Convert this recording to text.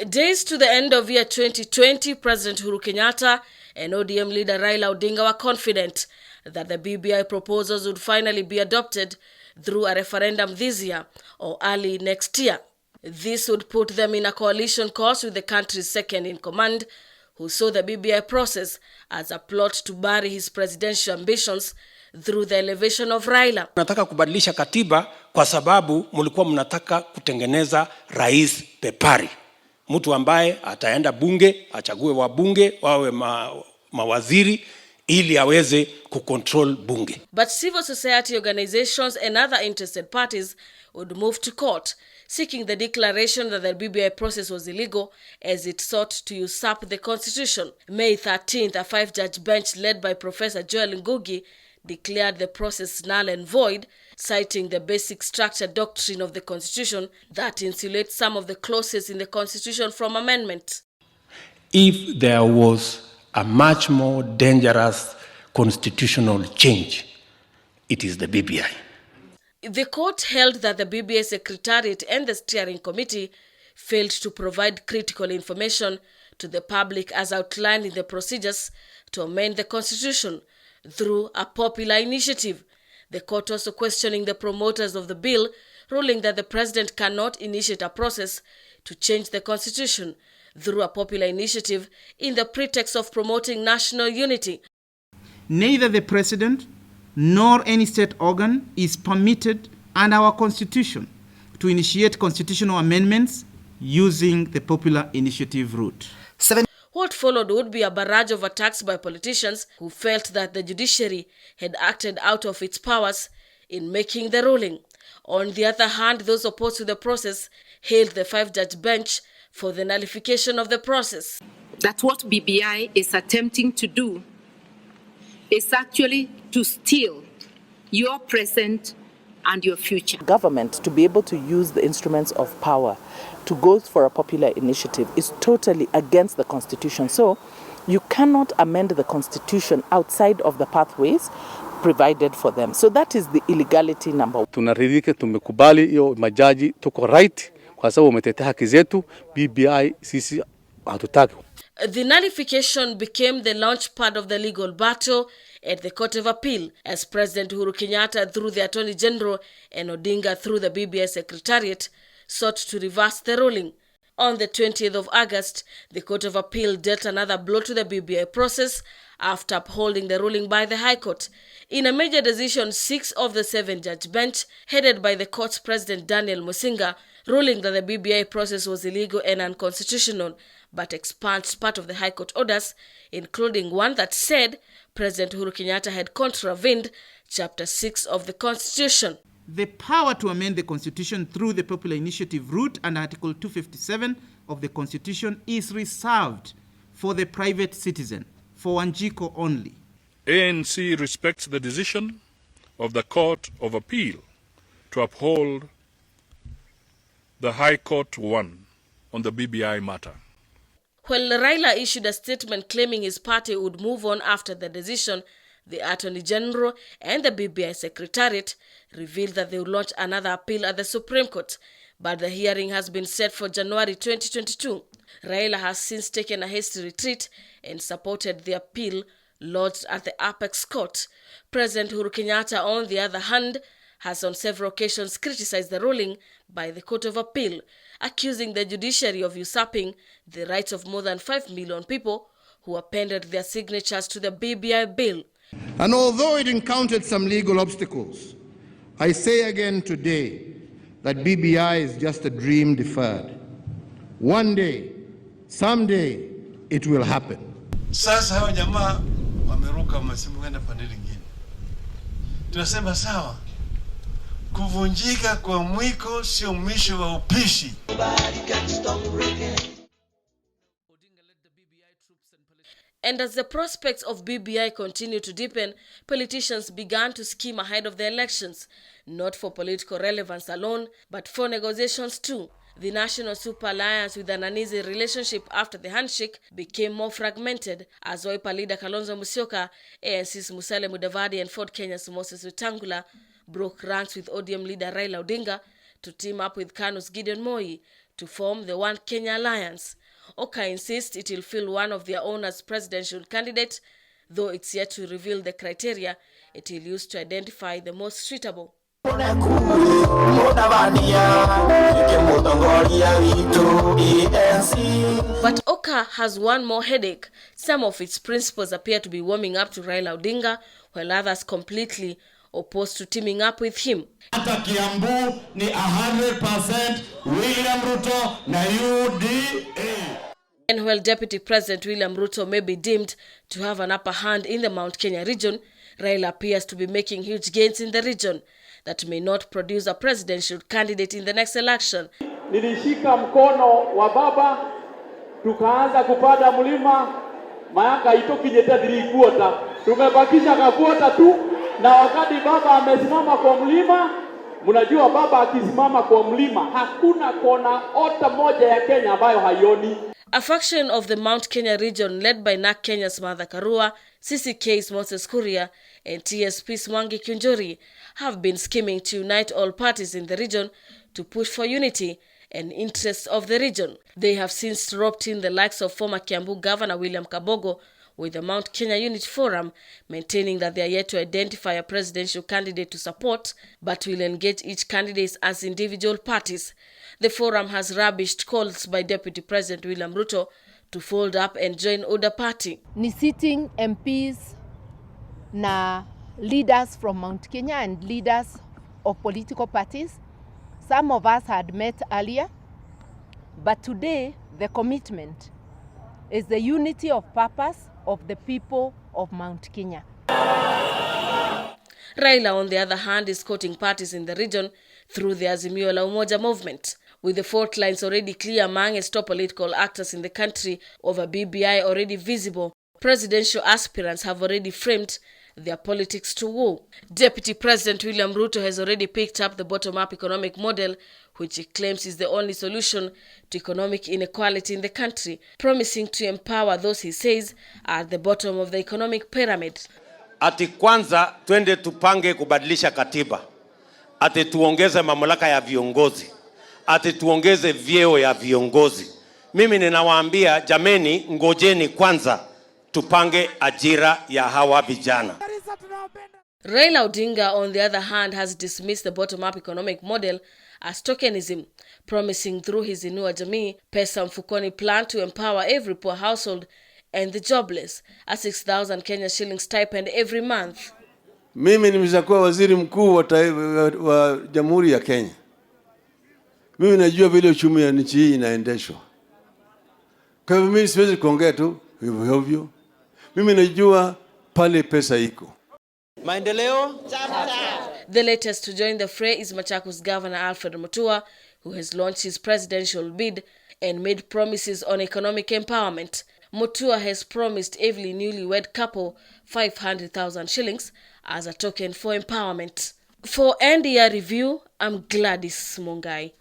Days to the end of year 2020, President Uhuru Kenyatta and ODM Leader Raila Odinga were confident that the BBI proposals would finally be adopted through a referendum this year or early next year. This would put them in a coalition course with the country's second-in-command, who saw the BBI process as a plot to bury his presidential ambitions through the elevation of Raila. Mnataka kubadilisha katiba kwa sababu mlikuwa mnataka kutengeneza rais pepari. Mtu ambaye ataenda bunge, achague wabunge, wawe mawaziri ili aweze kucontrol bunge. But civil society organizations and other interested parties would move to court, seeking the declaration that the BBI process was illegal as it sought to usurp the constitution. May 13th, a 5-judge bench led by Professor Joel Ngugi declared the process null and void, citing the basic structure doctrine of the constitution that insulates some of the clauses in the constitution from amendment. If there was a much more dangerous constitutional change, it is the BBI. The court held that the BBI Secretariat and the steering committee failed to provide critical information to the public as outlined in the procedures to amend the constitution through a popular initiative. The court also questioning the promoters of the bill, ruling that the president cannot initiate a process to change the constitution through a popular initiative in the pretext of promoting national unity. Neither the president nor any state organ is permitted under our constitution to initiate constitutional amendments using the popular initiative route. What followed would be a barrage of attacks by politicians who felt that the judiciary had acted out of its powers in making the ruling. On the other hand, those opposed to the process hailed the 5-judge bench for the nullification of the process. That what BBI is attempting to do is actually to steal your present and your future. Government to be able to use the instruments of power to go for a popular initiative is totally against the constitution. So you cannot amend the constitution outside of the pathways provided for them. So that is the illegality number one. Tunaridhika, tumekubali hiyo majaji, tuko right kwa sababu umetetea haki zetu. BBI sisi hatutaki. The nullification became the launch pad of the legal battle at the Court of Appeal as President Uhuru Kenyatta through the Attorney General and Odinga through the BBI Secretariat sought to reverse the ruling. On the 20th of August, the Court of Appeal dealt another blow to the BBI process after upholding the ruling by the High Court. In a major decision, 6 of the 7-judge bench, headed by the court's President Daniel Musinga, ruling that the BBI process was illegal and unconstitutional, but expunged part of the High Court orders, including one that said President Uhuru Kenyatta had contravened Chapter 6 of the Constitution. The power to amend the Constitution through the popular initiative route and Article 257 of the Constitution is reserved for the private citizen, for Wanjiko only. ANC respects the decision of the Court of Appeal to uphold the High Court one on the BBI matter. While Raila issued a statement claiming his party would move on after the decision, the Attorney General and the BBI Secretariat revealed that they will launch another appeal at the Supreme Court, but the hearing has been set for January 2022. Raila has since taken a hasty retreat and supported the appeal lodged at the Apex Court. President Uhuru Kenyatta, on the other hand, has on several occasions criticized the ruling by the Court of Appeal, accusing the judiciary of usurping the rights of more than 5 million people who appended their signatures to the BBI bill. And although it encountered some legal obstacles, I say again today that BBI is just a dream deferred. One day, someday, it will happen. Sasa hao jamaa wameruka wamesema kwenda pande nyingine. Tunasema sawa. Kuvunjika kwa mwiko sio mwisho wa upishi. And as the prospects of BBI continue to deepen, politicians began to scheme ahead of the elections, not for political relevance alone, but for negotiations too. The National Super Alliance, with an uneasy relationship after the handshake, became more fragmented as Wiper leader Kalonzo Musyoka, ANC's Musalia Mudavadi and Ford Kenya's Moses Wetangula broke ranks with ODM leader Raila Odinga to team up with KANU's Gideon Moi to to form the One Kenya Alliance. Oka insists it will fill one of their own as presidential candidate, though it's yet to reveal the criteria it will use to identify the most suitable. But Oka has one more headache. Some of its principals appear to be warming up to Raila Odinga, while others completely opposed to teaming up with him. Hata Kiambu ni 100% William Ruto na UDA. And while Deputy President William Ruto may be deemed to have an upper hand in the Mount Kenya region, Raila appears to be making huge gains in the region that may not produce a presidential candidate in the next election. Nilishika mkono wa baba, tukaanza kupanda mlima, mayaka itoki nyeta 3 quarter. Tumebakisha ka quarter tu, na wakati baba amesimama kwa mlima, mnajua baba akisimama kwa mlima, hakuna kona ota moja ya Kenya ambayo haioni. A faction of the Mount Kenya region led by NAK Kenya's Martha Karua, CCK's Moses Kuria, and TSP's Mwangi Kunjuri have been scheming to unite all parties in the region to push for unity and interests of the region. They have since roped in the likes of former Kiambu Governor William Kabogo with the Mount Kenya Unity Forum, maintaining that they are yet to identify a presidential candidate to support, but will engage each candidate as individual parties. The forum has rubbished calls by Deputy President William Ruto to fold up and join Oda Party. Ni sitting MPs na leaders from Mount Kenya and leaders of political parties. Some of us had met earlier, but today the commitment is the unity of purpose of the people of Mount Kenya. Raila, on the other hand, is courting parties in the region through the Azimio La Umoja movement. With the fault lines already clear among its top political actors in the country over BBI already visible, presidential aspirants have already framed their politics to woo. Deputy President William Ruto has already picked up the bottom-up economic model, which he claims is the only solution to economic inequality in the country, promising to empower those he says are at the bottom of the economic pyramid. Ati kwanza twende tupange kubadilisha katiba. Ati tuongeze mamlaka ya viongozi. Ati tuongeze vyeo ya viongozi. Mimi ninawaambia jameni, ngojeni kwanza tupange ajira ya hawa vijana. Raila Odinga, on the other hand, has dismissed the bottom-up economic model as tokenism, promising through his Inua Jamii Pesa Mfukoni plan to empower every poor household and the jobless a 6,000 Kenya shillings stipend every month. Mimi nimeshakuwa waziri mkuu wa Jamhuri ya Kenya. Mimi najua vile uchumi ya nchi hii inaendeshwa. Kwa hivyo mimi siwezi kuongea tu hivyo. Mimi najua pale pesa iko. Maendeleo. The latest to join the fray is Machakos Governor Alfred Mutua, who has launched his presidential bid and made promises on economic empowerment. Mutua has promised every newlywed couple 500,000 shillings as a token for empowerment. For NDR Review, I'm Gladys Mungai.